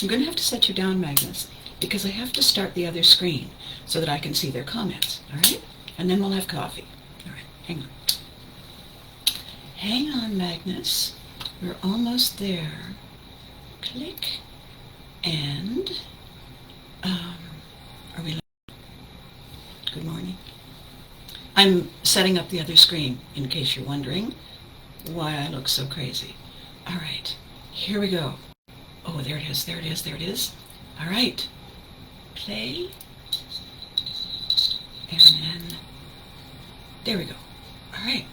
I'm going to have to set you down, Magnus, because I have to start the other screen so that I can see their comments, all right? And then we'll have coffee. All right, hang on. Hang on, Magnus. We're almost there. Click. And, are we live? Good morning. I'm setting up the other screen, in case you're wondering why I look so crazy. All right, here we go. Oh, there it is, there it is, there it is. All right, play. And then, there we go. All right.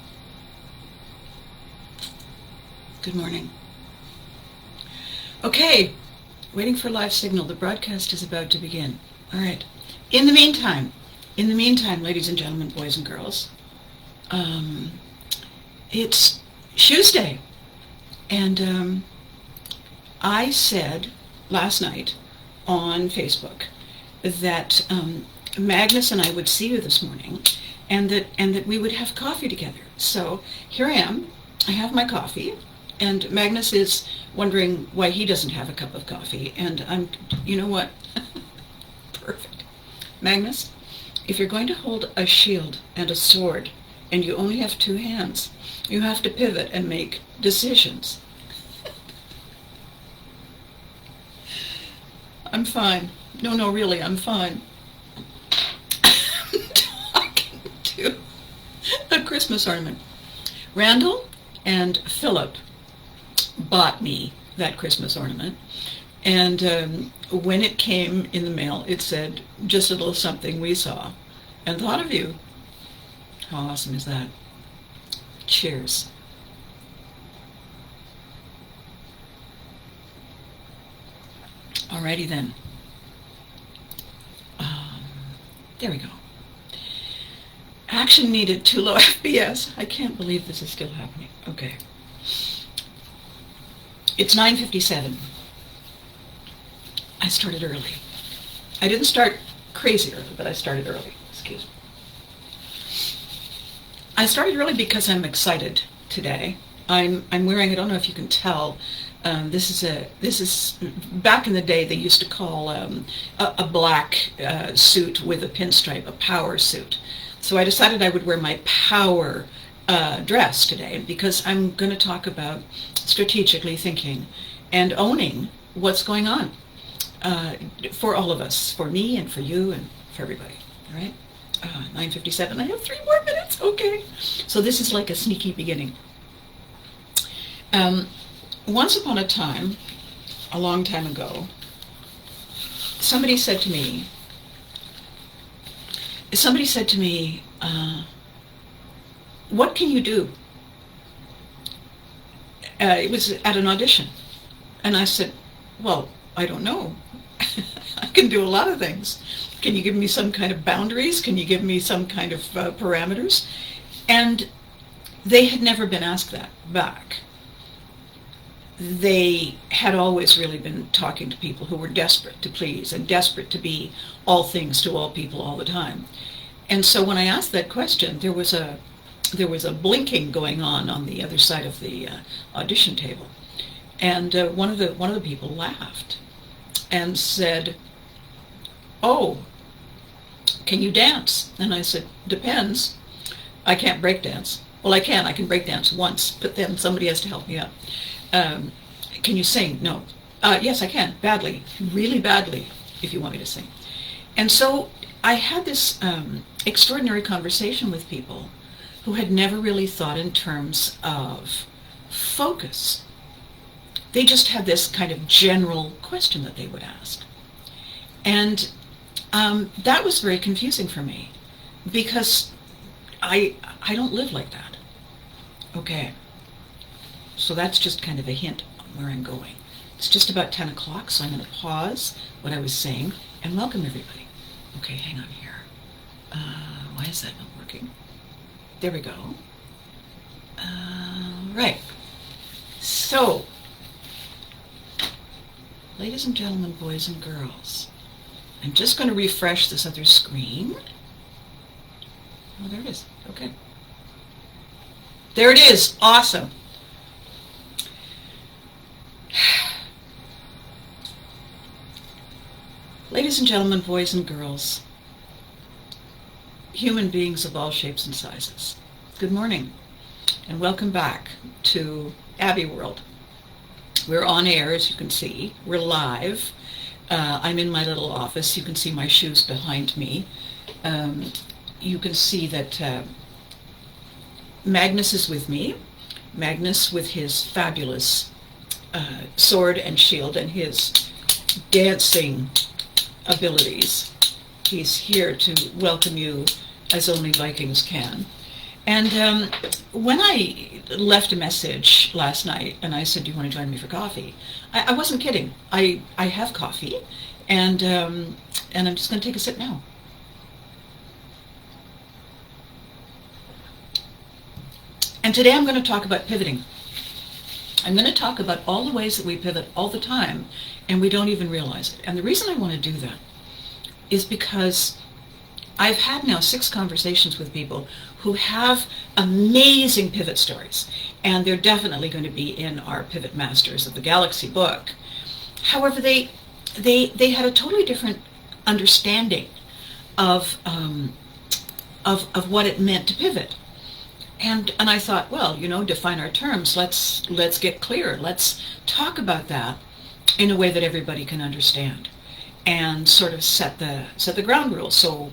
Good morning. Okay, waiting for live signal. The broadcast is about to begin. All right. In the meantime, ladies and gentlemen, boys and girls, it's Tuesday, and I said last night on Facebook that Magnus and I would see you this morning, and that we would have coffee together. So here I am. I have my coffee, and Magnus is wondering why he doesn't have a cup of coffee. And you know what? Perfect. Magnus, if you're going to hold a shield and a sword, and you only have two hands, you have to pivot and make decisions. I'm fine. No, really, I'm fine. I'm talking to a Christmas ornament. Randall and Philip bought me that Christmas ornament, and when it came in the mail, it said, "Just a little something we saw and thought of you." How awesome is that? Cheers. Alrighty then. There we go. Action needed, too low FPS. I can't believe this is still happening. Okay. It's 9:57. I started early. I didn't start crazy early, but I started early. Excuse me. I started early because I'm excited today. I'm wearing, I don't know if you can tell, this is back in the day they used to call a black suit with a pinstripe a power suit. So I decided I would wear my power dress today because I'm going to talk about strategically thinking and owning what's going on for all of us, for me and for you and for everybody. All right? 9:57. I have 3 more minutes. Okay. So this is like a sneaky beginning. Once upon a time, a long time ago, somebody said to me, what can you do? It was at an audition. And I said, well, I don't know. I can do a lot of things. Can you give me some kind of boundaries? Can you give me some kind of parameters? And they had never been asked that back. They had always really been talking to people who were desperate to please and desperate to be all things to all people all the time. And so when I asked that question, there was a blinking going on the other side of the audition table. And one of the people laughed and said, "Oh, can you dance?" And I said, "Depends. I can't break dance." "Well, I can. I can break dance once, but then somebody has to help me up." "Can you sing?" "No." "Yes, I can. Badly. Really badly, if you want me to sing." And so I had this extraordinary conversation with people who had never really thought in terms of focus. They just had this kind of general question that they would ask. And that was very confusing for me because I don't live like that. Okay. So that's just kind of a hint on where I'm going. It's just about 10 o'clock, so I'm going to pause what I was saying and welcome everybody. Okay, hang on here. Why is that not working? There we go. Right. So, ladies and gentlemen, boys and girls, I'm just going to refresh this other screen. Oh, there it is. Okay. There it is. Awesome. Ladies and gentlemen, boys and girls, human beings of all shapes and sizes, good morning and welcome back to Abbey World. We're on air, as you can see. We're live. I'm in my little office. You can see my shoes behind me. You can see that Magnus is with me. Magnus with his fabulous sword and shield and his dancing abilities. He's here to welcome you as only Vikings can. And when I left a message last night and I said, do you want to join me for coffee? I wasn't kidding. I have coffee and I'm just going to take a sip now. And today I'm going to talk about pivoting. I'm going to talk about all the ways that we pivot all the time and we don't even realize it. And the reason I want to do that is because I've had now 6 conversations with people who have amazing pivot stories, and they're definitely going to be in our Pivot Masters of the Galaxy book. However, they had a totally different understanding of what it meant to pivot. And I thought, well, define our terms. Let's get clear. Let's talk about that in a way that everybody can understand, and sort of set the ground rules. So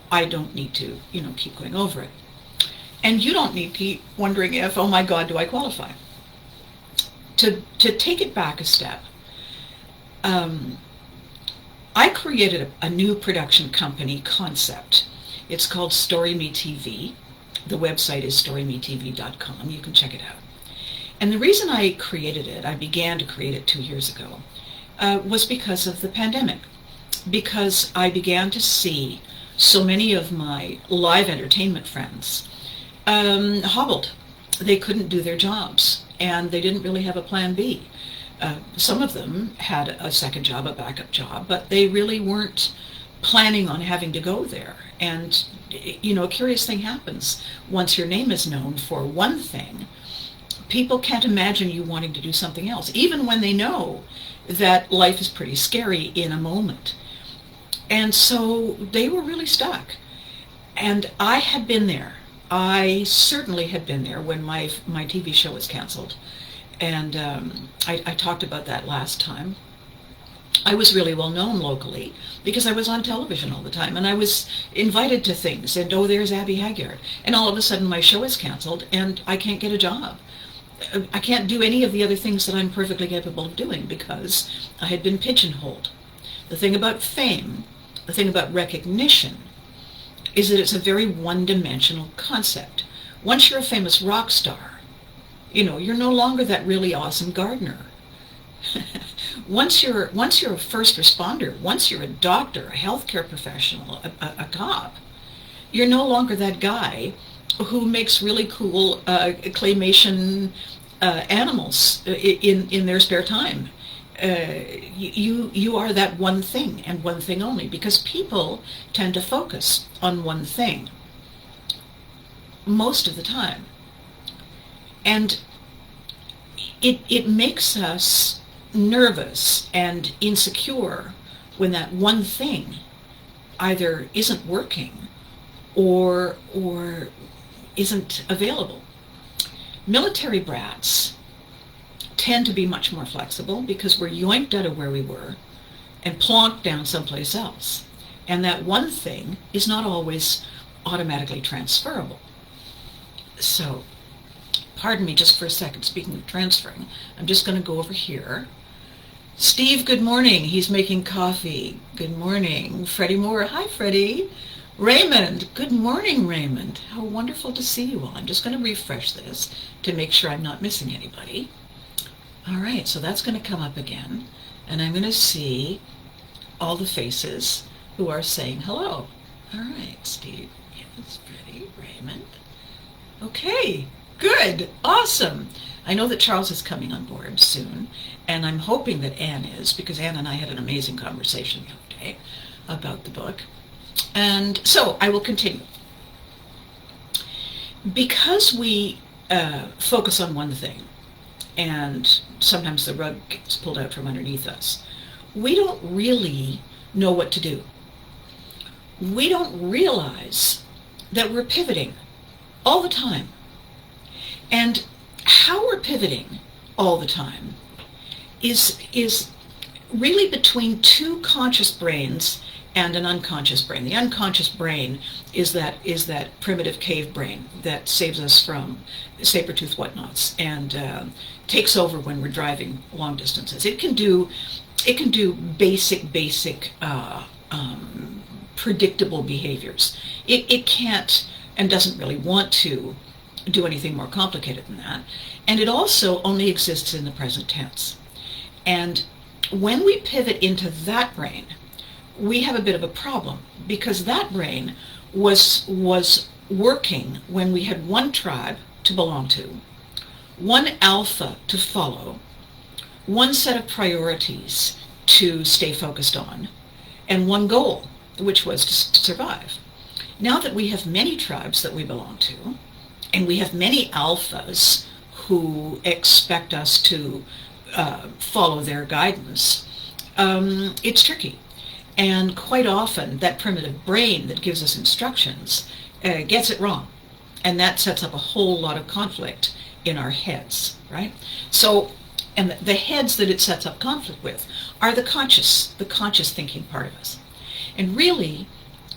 I don't need to, keep going over it. And you don't need to keep wondering if, oh my God, do I qualify? To take it back a step, I created a new production company concept. It's called Story Me TV. The website is storymetv.com. You can check it out. And the reason I created it, I began to create it 2 years ago, was because of the pandemic. Because I began to see so many of my live entertainment friends hobbled. They couldn't do their jobs, and they didn't really have a plan B. Some of them had a second job, a backup job, but they really weren't planning on having to go there. And, a curious thing happens. Once your name is known for one thing, people can't imagine you wanting to do something else, even when they know that life is pretty scary in a moment. And so they were really stuck. And I had been there. I certainly had been there when my TV show was canceled. And I talked about that last time. I was really well known locally because I was on television all the time, and I was invited to things, and oh, there's Abby Haggard. And all of a sudden my show is canceled and I can't get a job. I can't do any of the other things that I'm perfectly capable of doing because I had been pigeonholed. The thing about fame, the thing about recognition, is that it's a very one-dimensional concept. Once you're a famous rock star, you're no longer that really awesome gardener. Once you're a first responder, once you're a doctor, a healthcare professional, a cop, you're no longer that guy who makes really cool claymation animals in their spare time. You are that one thing and one thing only, because people tend to focus on one thing most of the time. And it makes us nervous and insecure when that one thing either isn't working or isn't available. Military brats tend to be much more flexible because we're yoinked out of where we were and plonked down someplace else. And that one thing is not always automatically transferable. So, pardon me just for a second, speaking of transferring, I'm just going to go over here. Steve, good morning. He's making coffee. Good morning. Freddie Moore. Hi, Freddie. Raymond. Good morning, Raymond. How wonderful to see you all. I'm just going to refresh this to make sure I'm not missing anybody. All right, so that's going to come up again, and I'm going to see all the faces who are saying hello. All right, Steve. Yes, Freddie, Raymond. Okay, good. Awesome. I know that Charles is coming on board soon, and I'm hoping that Anne is, because Anne and I had an amazing conversation the other day about the book. And so I will continue. Because we focus on one thing, and sometimes the rug gets pulled out from underneath us, we don't really know what to do. We don't realize that we're pivoting all the time. And how we're pivoting all the time is really between two conscious brains and an unconscious brain. The unconscious brain is that primitive cave brain that saves us from saber-tooth whatnots and takes over when we're driving long distances. It can do basic predictable behaviors. It can't and doesn't really want to do anything more complicated than that. And it also only exists in the present tense. And when we pivot into that brain, we have a bit of a problem, because that brain was working when we had one tribe to belong to, one alpha to follow, one set of priorities to stay focused on, and one goal, which was to survive. Now that we have many tribes that we belong to, and we have many alphas who expect us to follow their guidance, it's tricky. And quite often, that primitive brain that gives us instructions gets it wrong. And that sets up a whole lot of conflict in our heads, right? So, and the heads that it sets up conflict with are the conscious thinking part of us. And really,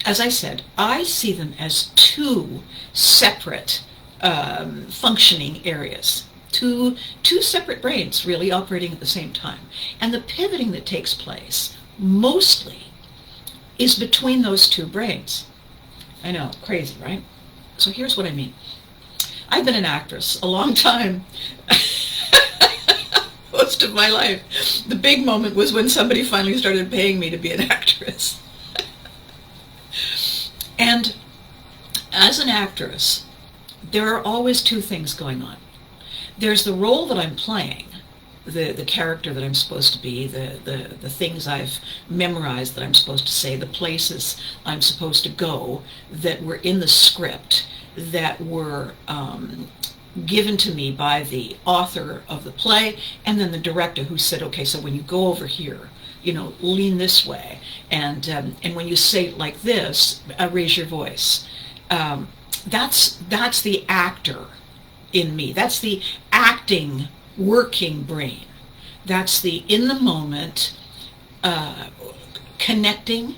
as I said, I see them as two separate functioning areas. Two separate brains really operating at the same time. And the pivoting that takes place mostly is between those two brains. I know, crazy, right? So here's what I mean. I've been an actress a long time. Most of my life. The big moment was when somebody finally started paying me to be an actress. And as an actress, there are always two things going on. There's the role that I'm playing, the character that I'm supposed to be, the things I've memorized that I'm supposed to say, the places I'm supposed to go that were in the script, that were given to me by the author of the play, and then the director who said, okay, so when you go over here, lean this way, and when you say it like this, raise your voice. That's the actor in me. That's the acting, working brain. That's the in the moment, connecting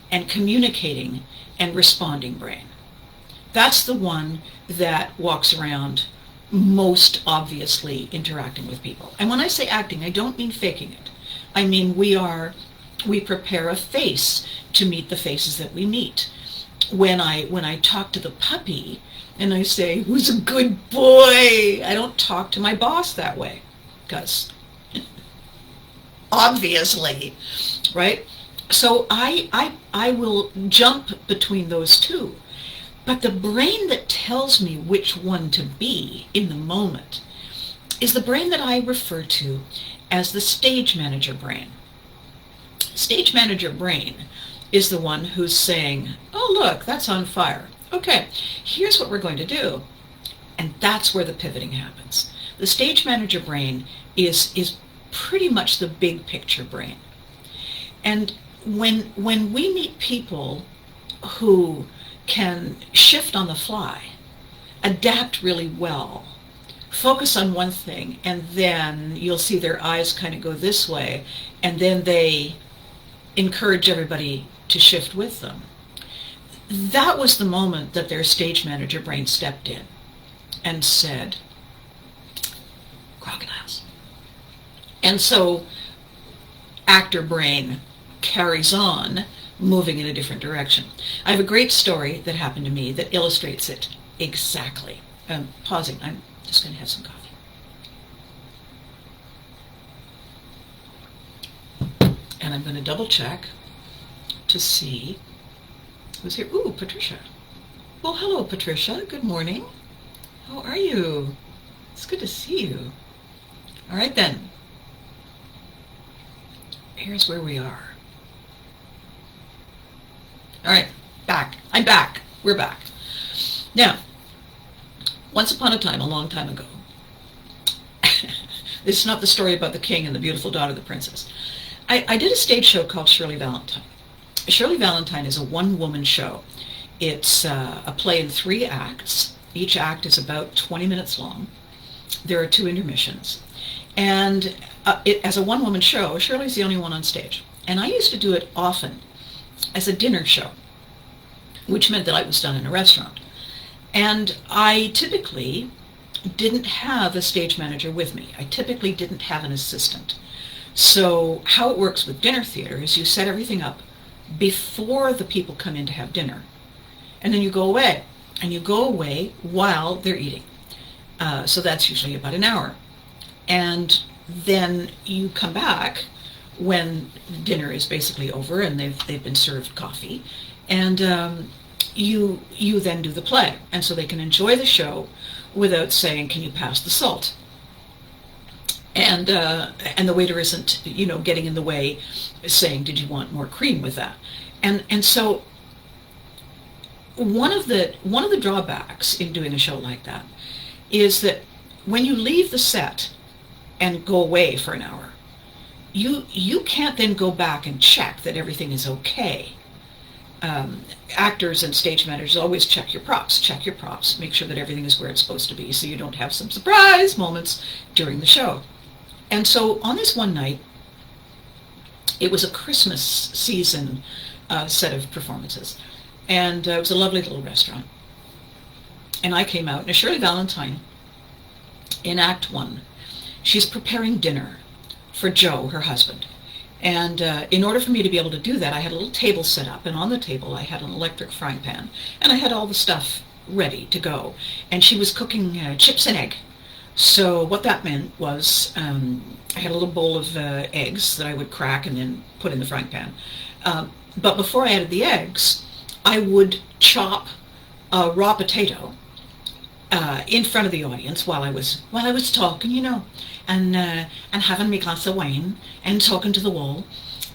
and communicating and responding brain. That's the one that walks around most obviously interacting with people. And when I say acting, I don't mean faking it. I mean we prepare a face to meet the faces that we meet. When I talk to the puppy and I say, who's a good boy, I don't talk to my boss that way, because obviously, right? So I will jump between those two. But the brain that tells me which one to be in the moment is the brain that I refer to as the stage manager brain. Stage manager brain is the one who's saying, oh look, that's on fire. Okay, here's what we're going to do. And that's where the pivoting happens. The stage manager brain is pretty much the big picture brain. And when we meet people who can shift on the fly, adapt really well, focus on one thing, and then you'll see their eyes kind of go this way, and then they encourage everybody to shift with them. That was the moment that their stage manager brain stepped in and said, crocodiles. And so actor brain carries on, moving in a different direction. I have a great story that happened to me that illustrates it exactly. Pausing, I'm just going to have some coffee. And I'm going to double check to see who's here. Ooh, Patricia. Well, hello, Patricia. Good morning. How are you? It's good to see you. All right, then. Here's where we are. All right, back. I'm back. We're back. Now, once upon a time, a long time ago, this is not the story about the king and the beautiful daughter, the princess. I did a stage show called Shirley Valentine. Shirley Valentine is a one-woman show. It's a play in 3 acts. Each act is about 20 minutes long. There are 2 intermissions. And as a one-woman show, Shirley's the only one on stage. And I used to do it often as a dinner show, which meant that I was done in a restaurant. And I typically didn't have a stage manager with me. I typically didn't have an assistant. So how it works with dinner theater is you set everything up before the people come in to have dinner. And then you go away. And you go away while they're eating. So that's usually about an hour. And then you come back when dinner is basically over and they've been served coffee. And you then do the play. And so they can enjoy the show without saying, can you pass the salt? And the waiter isn't, getting in the way, saying, did you want more cream with that? And so one of the drawbacks in doing a show like that is that when you leave the set and go away for an hour, you can't then go back and check that everything is okay. Actors and stage managers always check your props, make sure that everything is where it's supposed to be so you don't have some surprise moments during the show. And so on this one night, it was a Christmas season set of performances. And it was a lovely little restaurant. And I came out, and Shirley Valentine, in Act 1, she's preparing dinner for Joe, her husband. And in order for me to be able to do that, I had a little table set up, and on the table I had an electric frying pan, and I had all the stuff ready to go. And she was cooking chips and egg. So what that meant was I had a little bowl of eggs that I would crack and then put in the frying pan. But before I added the eggs, I would chop a raw potato in front of the audience while I was talking, and having my glass of wine and talking to the wall.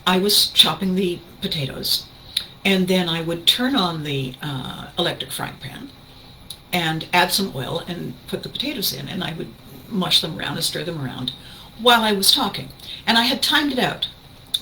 I was chopping the potatoes, and then I would turn on the electric frying pan and add some oil and put the potatoes in, and I would mush them around and stir them around while I was talking. And I had timed it out.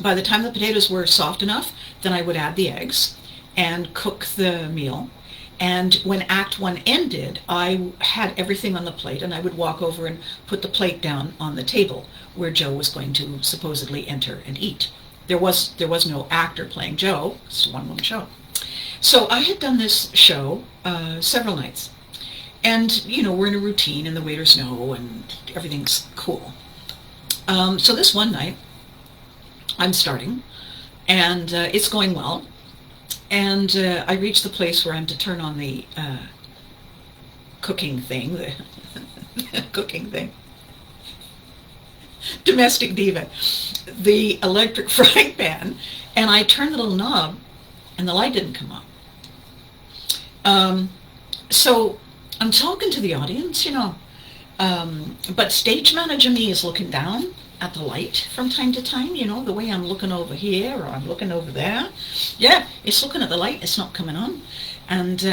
By the time the potatoes were soft enough, then I would add the eggs and cook the meal. And when Act 1 ended, I had everything on the plate, and I would walk over and put the plate down on the table where Joe was going to supposedly enter and eat. There was no actor playing Joe. It's a one-woman show. So I had done this show several nights. And, we're in a routine, and the waiters know, and everything's cool. So this one night, I'm starting, and it's going well. And I reach the place where I'm to turn on the cooking thing, the cooking thing. Domestic diva. The electric frying pan, and I turn the little knob, and the light didn't come on. So I'm talking to the audience, but stage manager me is looking down at the light from time to time, the way I'm looking over here or I'm looking over there. Yeah, it's looking at the light, it's not coming on. And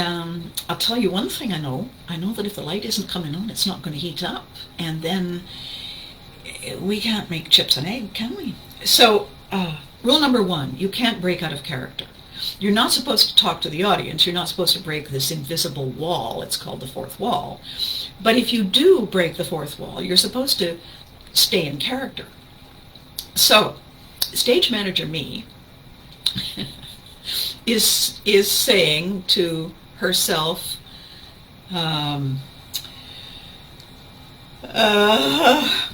I'll tell you one thing I know that if the light isn't coming on, it's not going to heat up. And then we can't make chips and egg, can we? So rule number 1, you can't break out of character. You're not supposed to talk to the audience. You're not supposed to break this invisible wall. It's called the fourth wall. But if you do break the fourth wall, you're supposed to stay in character. So, stage manager me is saying to herself,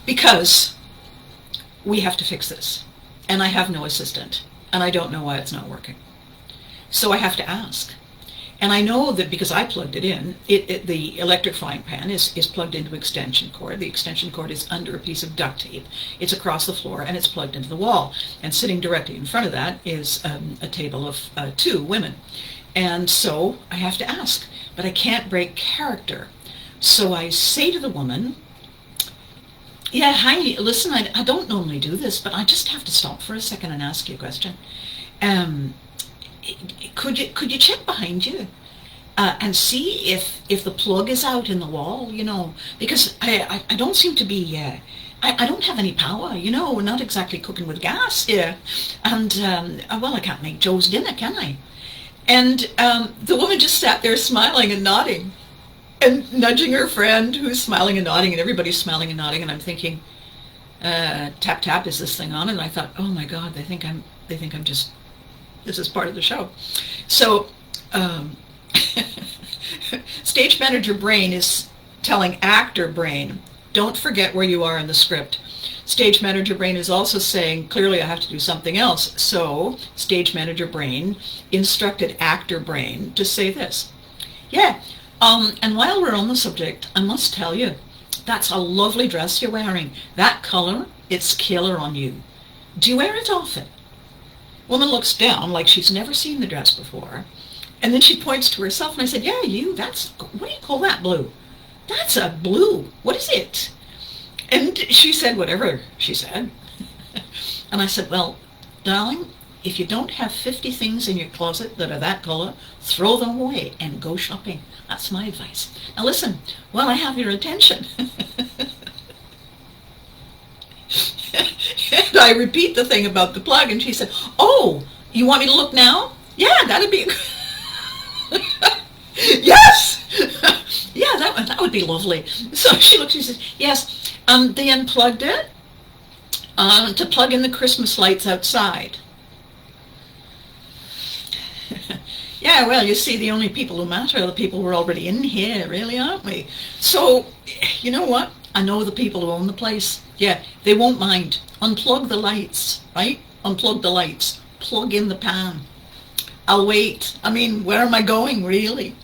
because we have to fix this, and I have no assistant, and I don't know why it's not working. So I have to ask. And I know that because I plugged it in, the electric frying pan is plugged into extension cord. The extension cord is under a piece of duct tape. It's across the floor, and it's plugged into the wall. And sitting directly in front of that is a table of 2 women. And so I have to ask, but I can't break character. So I say to the woman, yeah, hi, listen, I don't normally do this, but I just have to stop for a second and ask you a question. Could you check behind you and see if the plug is out in the wall, because I don't seem to be I don't have any power, you know, we're not exactly cooking with gas here. And, well, I can't make Joe's dinner, can I? And the woman just sat there smiling and nodding and nudging her friend who's smiling and nodding, and everybody's smiling and nodding. And I'm thinking, tap, tap, is this thing on? And I thought, oh my God, they think I'm just, this is part of the show. So, stage manager brain is telling actor brain, don't forget where you are in the script. Stage manager brain is also saying, clearly I have to do something else. So stage manager brain instructed actor brain to say this. Yeah, and while we're on the subject, I must tell you, that's a lovely dress you're wearing. That color, it's killer on you. Do you wear it often? Woman looks down like she's never seen the dress before. And then she points to herself, and I said, yeah, what do you call that blue? That's a blue. What is it? And she said whatever she said. And I said, well, darling, if you don't have 50 things in your closet that are that color, throw them away and go shopping. That's my advice. Now listen, while I have your attention, and I repeat the thing about the plug, and she said, oh, you want me to look now? Yeah, that'd be... Yes! Yeah, that would be lovely. So she looks and says, yes, they unplugged it to plug in the Christmas lights outside. Yeah, well, you see, the only people who matter are the people who are already in here, really, aren't we? So, you know what? I know the people who own the place. Yeah, they won't mind. Unplug the lights, right? Unplug the lights. Plug in the pan. I'll wait. I mean, where am I going, really?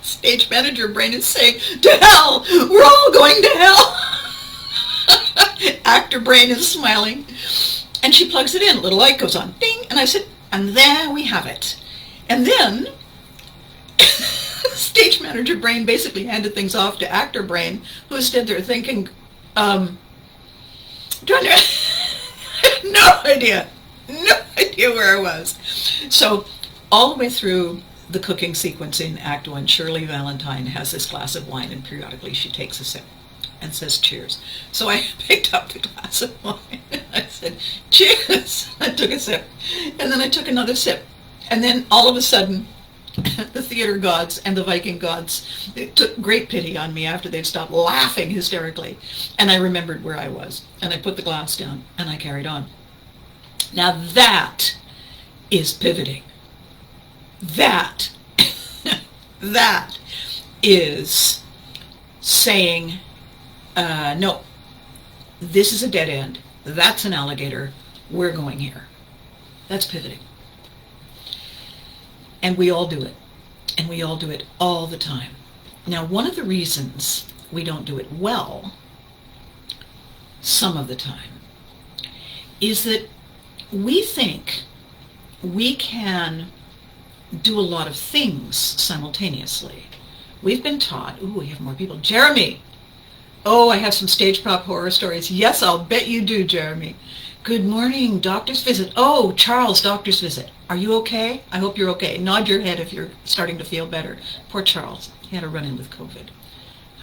Stage manager brain is saying, to hell! We're all going to hell! Actor brain is smiling. And she plugs it in. Little light goes on. Ding! And I said, and there we have it. And then stage manager brain basically handed things off to actor brain, who stood there thinking, no idea where I was. So all the way through the cooking sequence in Act 1, Shirley Valentine has this glass of wine, and periodically she takes a sip and says cheers. So I picked up the glass of wine and I said, cheers! I took a sip, and then I took another sip, and then all of a sudden the theater gods and the Viking gods took great pity on me after they'd stopped laughing hysterically, and I remembered where I was, and I put the glass down and I carried on. Now that is pivoting. That is saying, no, this is a dead end. That's an alligator. We're going here. That's pivoting. And we all do it. And we all do it all the time. Now, one of the reasons we don't do it well, some of the time, is that we think we can do a lot of things simultaneously. We've been taught, ooh, we have more people. Jeremy! Oh, I have some stage prop horror stories. Yes, I'll bet you do, Jeremy. Good morning, doctor's visit. Oh, Charles, doctor's visit. Are you okay? I hope you're okay. Nod your head if you're starting to feel better. Poor Charles. He had a run-in with COVID.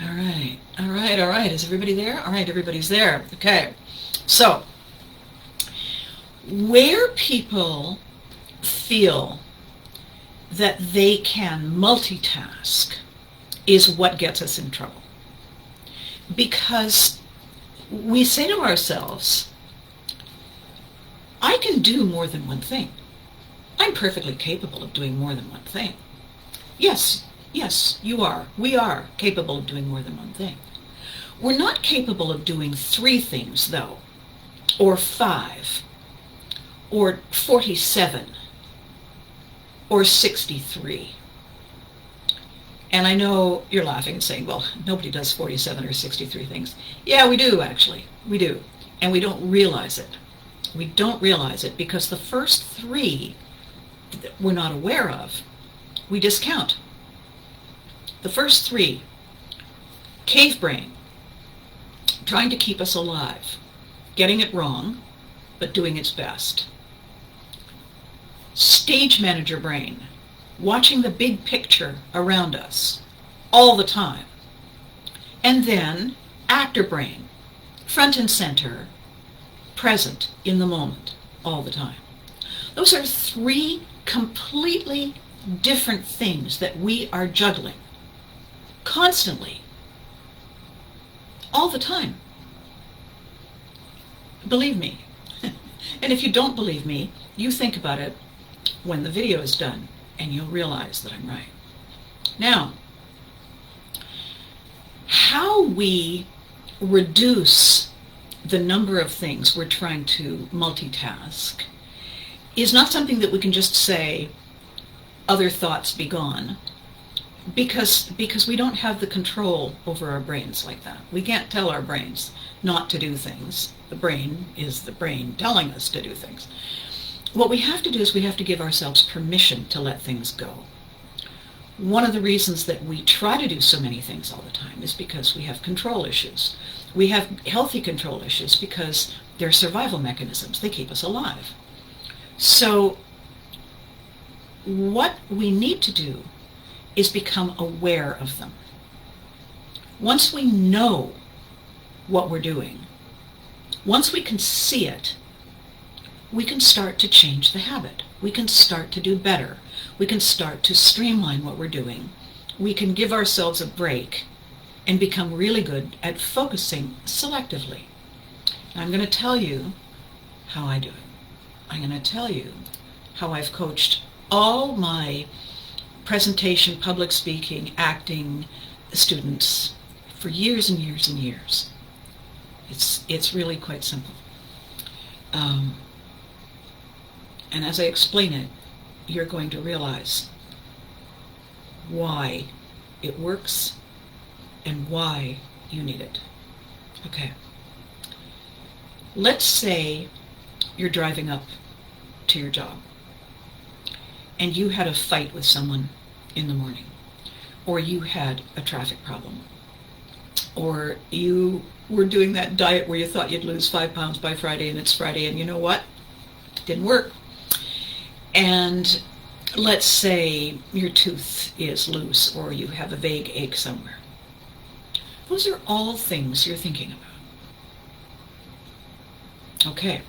All right, all right, all right. Is everybody there? All right, everybody's there. Okay. So, where people feel that they can multitask is what gets us in trouble. Because we say to ourselves, I can do more than one thing. I'm perfectly capable of doing more than one thing. Yes, yes, you are. We are capable of doing more than one thing. We're not capable of doing 3 things, though, or 5, or 47, or 63. And I know you're laughing and saying, well, nobody does 47 or 63 things. Yeah, we do, actually. We do. And we don't realize it. We don't realize it because the first 3 that we're not aware of, we discount. The first 3, cave brain, trying to keep us alive, getting it wrong, but doing its best. Stage manager brain, watching the big picture around us all the time. And then actor brain, front and center, present in the moment all the time. Those are three completely different things that we are juggling constantly, all the time. Believe me. And if you don't believe me, you think about it when the video is done, and you'll realize that I'm right. Now, how we reduce the number of things we're trying to multitask is not something that we can just say, other thoughts be gone, because we don't have the control over our brains like that. We can't tell our brains not to do things. The brain is the brain telling us to do things. What we have to do is we have to give ourselves permission to let things go. One of the reasons that we try to do so many things all the time is because we have control issues. We have healthy control issues because they're survival mechanisms. They keep us alive. So what we need to do is become aware of them. Once we know what we're doing, once we can see it, we can start to change the habit. We can start to do better. We can start to streamline what we're doing. We can give ourselves a break and become really good at focusing selectively. And I'm going to tell you how I do it. I'm going to tell you how I've coached all my presentation, public speaking, acting students for years and years and years. It's really quite simple. And as I explain it, you're going to realize why it works and why you need it. Okay. Let's say you're driving up to your job and you had a fight with someone in the morning, or you had a traffic problem, or you were doing that diet where you thought you'd lose 5 pounds by Friday, and it's Friday, and you know what? It didn't work. And let's say your tooth is loose, or you have a vague ache somewhere. Those are all things you're thinking about. Okay.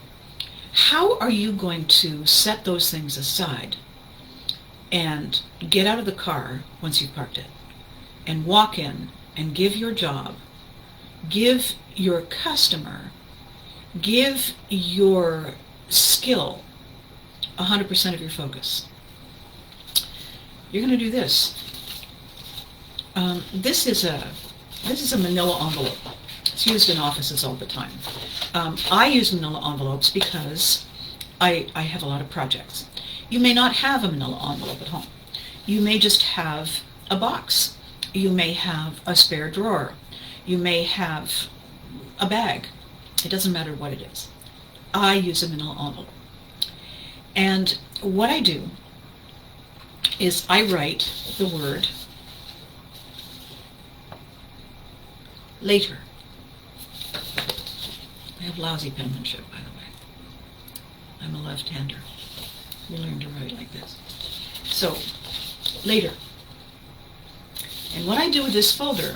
How are you going to set those things aside and get out of the car once you've parked it and walk in and give your job, give your customer, give your skill 100% of your focus? You're going to do this. This is a manila envelope. It's used in offices all the time. I use manila envelopes because I have a lot of projects. You may not have a manila envelope at home. You may just have a box. You may have a spare drawer. You may have a bag. It doesn't matter what it is. I use a manila envelope. And what I do is I write the word later. I have lousy penmanship, by the way. I'm a left-hander. You learn to write like this. So, later. And what I do with this folder,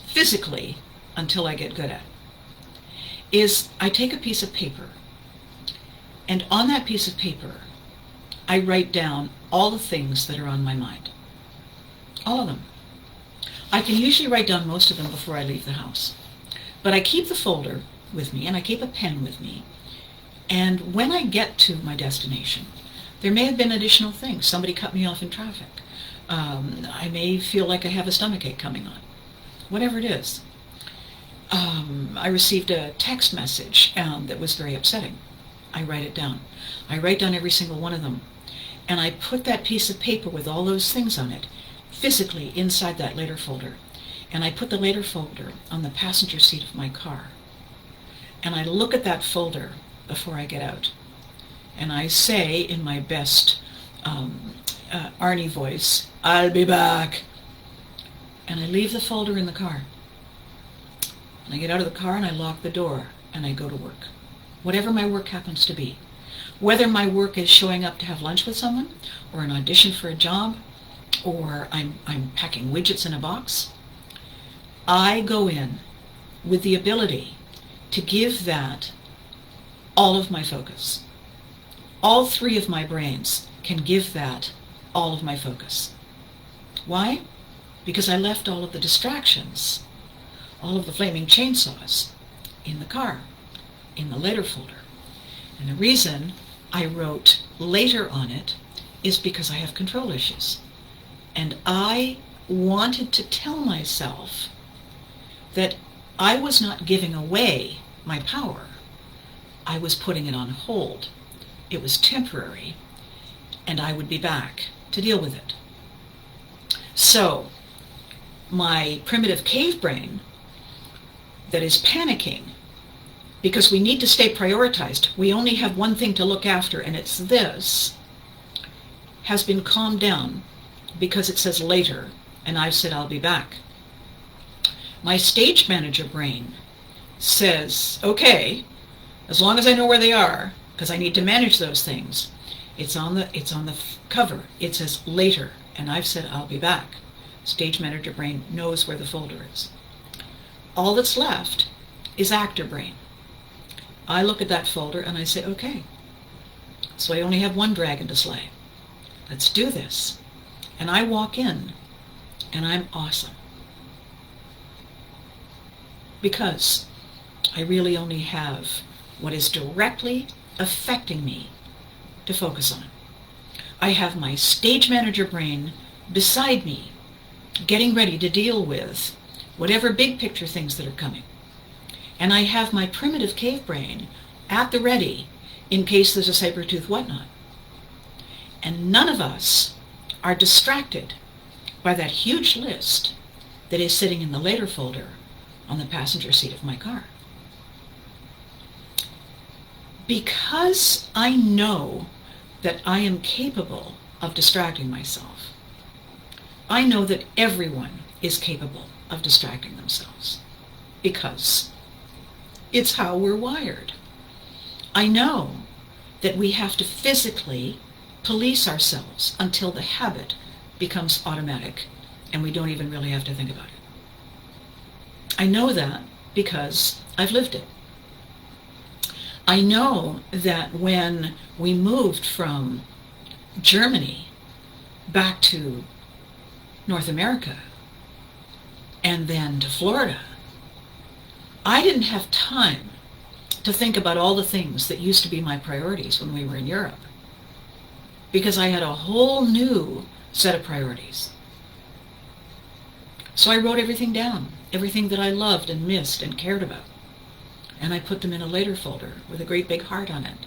physically, until I get good at it, is I take a piece of paper, and on that piece of paper, I write down all the things that are on my mind. All of them. I can usually write down most of them before I leave the house. But I keep the folder with me, and I keep a pen with me. And when I get to my destination, there may have been additional things. Somebody cut me off in traffic. I may feel like I have a stomachache coming on. Whatever it is. I received a text message that was very upsetting. I write it down. I write down every single one of them. And I put that piece of paper with all those things on it physically inside that later folder. And I put the later folder on the passenger seat of my car. And I look at that folder before I get out. And I say in my best Arnie voice, "I'll be back." And I leave the folder in the car. And I get out of the car and I lock the door and I go to work. Whatever my work happens to be. Whether my work is showing up to have lunch with someone, or an audition for a job, or I'm packing widgets in a box, I go in with the ability to give that all of my focus. All three of my brains can give that all of my focus. Why? Because I left all of the distractions, all of the flaming chainsaws in the car, in the later folder. And the reason I wrote later on it is because I have control issues. And I wanted to tell myself that I was not giving away my power. I was putting it on hold. It was temporary, and I would be back to deal with it. So, my primitive cave brain that is panicking because we need to stay prioritized, we only have one thing to look after, and it's this, has been calmed down because it says later, and I've said I'll be back. My stage manager brain says, okay, as long as I know where they are, because I need to manage those things, it's on the cover. It says later, and I've said I'll be back. Stage manager brain knows where the folder is. All that's left is actor brain. I look at that folder and I say, okay, so I only have one dragon to slay. Let's do this. And I walk in and I'm awesome. Because I really only have what is directly affecting me to focus on. I have my stage manager brain beside me, getting ready to deal with whatever big picture things that are coming. And I have my primitive cave brain at the ready in case there's a saber-tooth whatnot. And none of us are distracted by that huge list that is sitting in the later folder on the passenger seat of my car. Because I know that I am capable of distracting myself, I know that everyone is capable of distracting themselves because it's how we're wired. I know that we have to physically police ourselves until the habit becomes automatic and we don't even really have to think about it. I know that because I've lived it. I know that when we moved from Germany back to North America and then to Florida, I didn't have time to think about all the things that used to be my priorities when we were in Europe, because I had a whole new set of priorities. So I wrote everything down, everything that I loved and missed and cared about, and I put them in a later folder with a great big heart on it,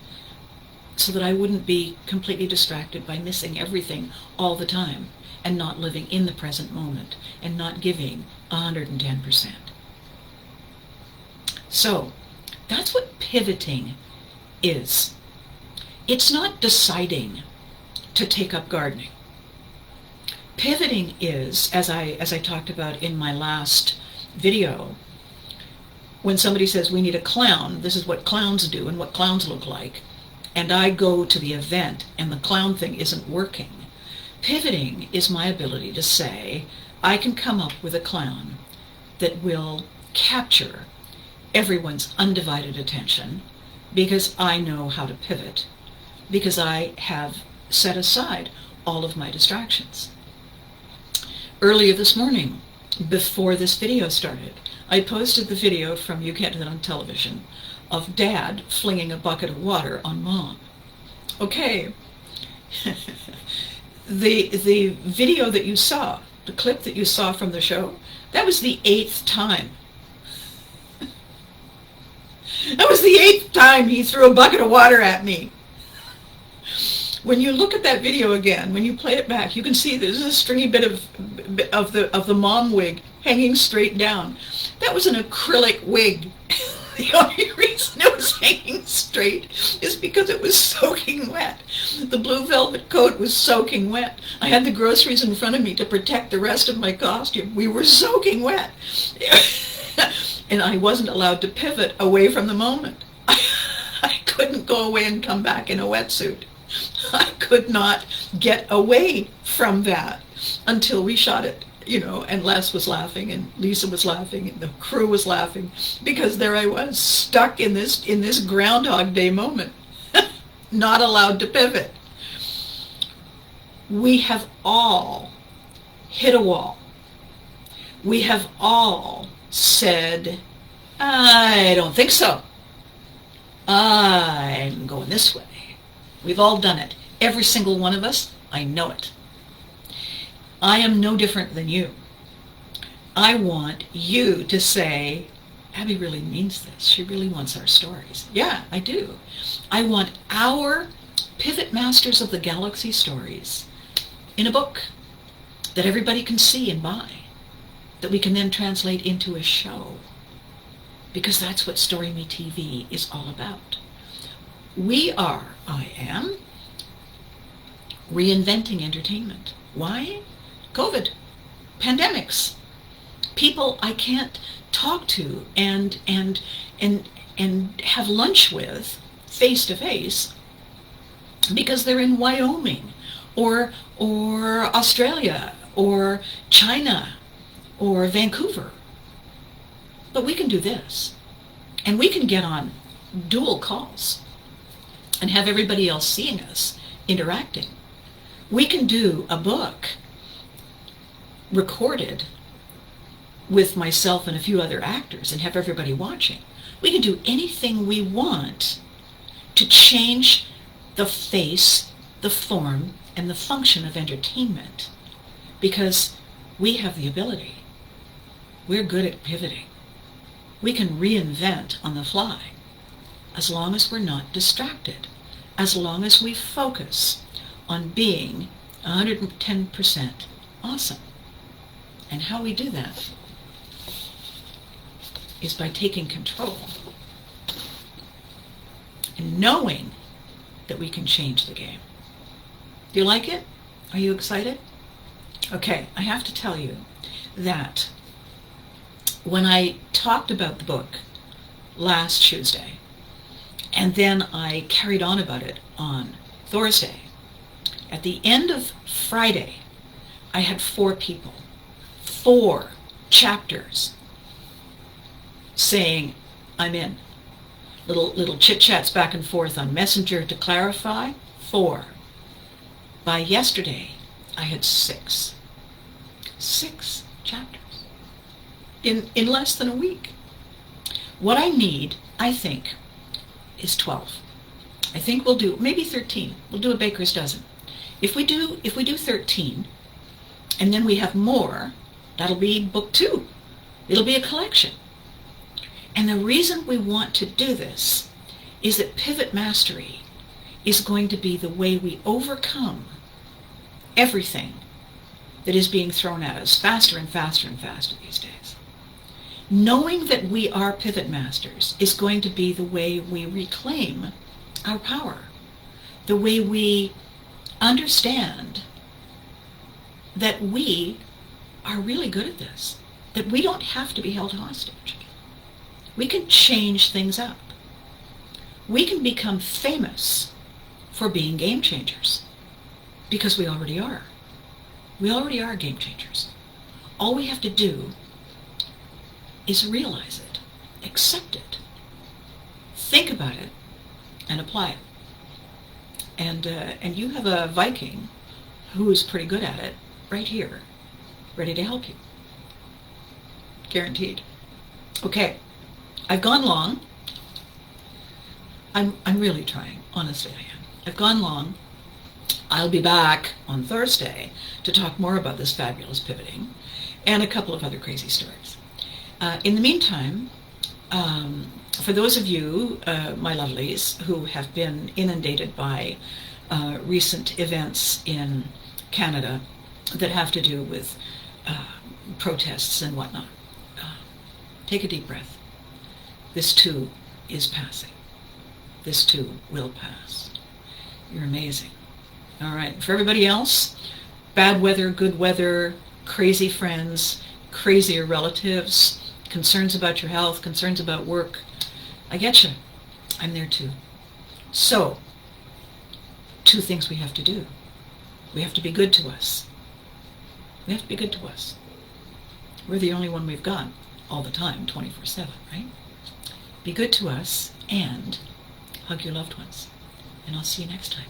so that I wouldn't be completely distracted by missing everything all the time and not living in the present moment and not giving 110%. So, that's what pivoting is. It's not deciding to take up gardening. Pivoting is, as I talked about in my last video, when somebody says we need a clown, this is what clowns do and what clowns look like, and I go to the event and the clown thing isn't working. Pivoting is my ability to say, I can come up with a clown that will capture everyone's undivided attention because I know how to pivot, because I have set aside all of my distractions. Earlier this morning, before this video started, I posted the video from You Can't Do That on Television of Dad flinging a bucket of water on Mom. Okay, the video that you saw, the clip that you saw from the show, that was the 8th time. That was the 8th time he threw a bucket of water at me. When you look at that video again, when you play it back, you can see there's a stringy bit of the mom wig hanging straight down. That was an acrylic wig. The only reason it was hanging straight is because it was soaking wet. The blue velvet coat was soaking wet. I had the groceries in front of me to protect the rest of my costume. We were soaking wet. And I wasn't allowed to pivot away from the moment. I couldn't go away and come back in a wetsuit. I could not get away from that until we shot it and Les was laughing, and Lisa was laughing, and the crew was laughing, because there I was, stuck in this Groundhog Day moment, not allowed to pivot. We have all hit a wall. We have all said, I don't think so. I'm going this way. We've all done it. Every single one of us, I know it. I am no different than you. I want you to say, Abby really means this. She really wants our stories. Yeah, I do. I want our Pivot Masters of the Galaxy stories in a book that everybody can see and buy, that we can then translate into a show, because that's what Story Me TV is all about. I am, reinventing entertainment. Why? COVID, pandemics, people I can't talk to and have lunch with face to face because they're in Wyoming or Australia or China or Vancouver. But we can do this, and we can get on dual calls and have everybody else seeing us interacting. We can do a book recorded with myself and a few other actors and have everybody watching. We can do anything we want to change the face, the form, and the function of entertainment, because we have the ability. We're good at pivoting. We can reinvent on the fly, as long as we're not distracted, as long as we focus on being 110% awesome. And how we do that is by taking control and knowing that we can change the game. Do you like it? Are you excited? Okay, I have to tell you that when I talked about the book last Tuesday, and then I carried on about it on Thursday, at the end of Friday, I had 4 people, 4 chapters saying, I'm in. Little chit-chats back and forth on Messenger to clarify, 4. By yesterday, I had 6. 6 chapters in less than a week. What I need, I think, is 12. I think we'll do maybe 13. We'll do a baker's dozen. If we do 13, and then we have more, that'll be book 2. It'll be a collection. And the reason we want to do this is that Pivot Mastery is going to be the way we overcome everything that is being thrown at us faster and faster and faster these days. Knowing that we are Pivot Masters is going to be the way we reclaim our power, the way we understand that we are really good at this, that we don't have to be held hostage. We can change things up. We can become famous for being game changers, because we already are. We already are game changers. All we have to do is realize it, accept it, think about it, and apply it. And you have a Viking who is pretty good at it right here, ready to help you. Guaranteed. Okay, I've gone long. I'm really trying, honestly I am. I've gone long. I'll be back on Thursday to talk more about this fabulous pivoting and a couple of other crazy stories. In the meantime, for those of you, my lovelies, who have been inundated by recent events in Canada that have to do with protests and whatnot, take a deep breath. This too is passing. This too will pass. You're amazing. All right, for everybody else, bad weather, good weather, crazy friends, crazier relatives, concerns about your health, concerns about work, I get you. I'm there too. So, 2 things we have to do. We have to be good to us. We have to be good to us. We're the only one we've got all the time, 24/7, right? Be good to us and hug your loved ones. And I'll see you next time.